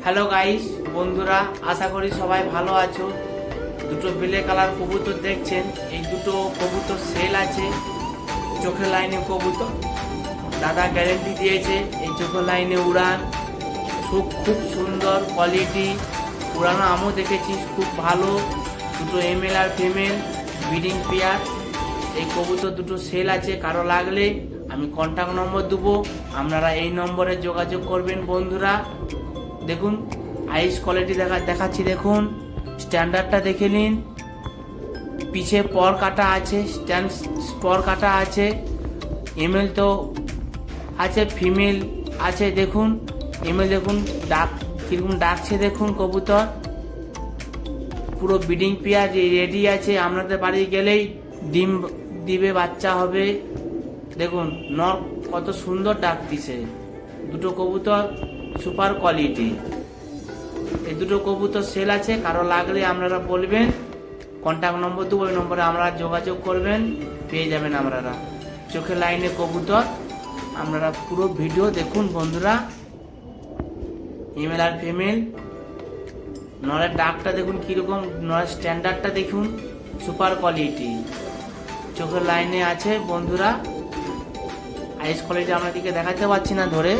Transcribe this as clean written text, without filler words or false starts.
Hello guys বন্ধুরা, আশা করি সবাই ভালো আছো। দুটো বেলে কালার কবুতর দেখছেন, এই দুটো কবুতর সেল আছে। চোখের লাইনে কবুতর, দাদা গ্যারেন্টি দিয়েছে এই চোখের লাইনে উড়ান খুব সুন্দর কোয়ালিটি। উড়ানো আমিও দেখেছি, খুব ভালো। দুটো এমএল আর ফিমেল ব্রিডিং পেয়ার। এই কবুতর দুটো সেল আছে, কারো লাগলে আমি কন্ট্যাক্ট নম্বর দেবো, আপনারা এই নম্বরে যোগাযোগ করবেন বন্ধুরা। দেখুন আইস কোয়ালিটি দেখাচ্ছি, দেখুন স্ট্যান্ডার্ডটা দেখে নিন। পিছে পর কাটা আছে, স্ট্যান্ড পর কাটা আছে। এমএল তো আছে, ফিমেল আছে। দেখুন এমএল দেখুন ডাক কিরকম ডাকছে, দেখুন কবুতর পুরো ব্রিডিং পেয়ার রেডি আছে। আপনাদের বাড়ি গেলেই ডিম দিবে, বাচ্চা হবে। দেখুন নর কত সুন্দর ডাক দিছে। দুটো কবুতর সুপার কোয়ালিটি। এই দুটো কবুতর সেল আছে, কারো লাগলে আপনারা বলবেন, কন্ট্যাক্ট নম্বর দেবো, ওই নম্বরে আপনারা যোগাযোগ করবেন, পেয়ে যাবেন আপনারা। চোখের লাইনে কবুতর, আপনারা পুরো ভিডিও দেখুন বন্ধুরা। ইমেল আর ফিমেল, নরের ডাকটা দেখুন কীরকম, নরের স্ট্যান্ডার্ডটা দেখুন সুপার কোয়ালিটি। চোখের লাইনে আছে বন্ধুরা। আইস কোয়ালিটি আপনাদেরকে দেখাতে পারছি না ধরে।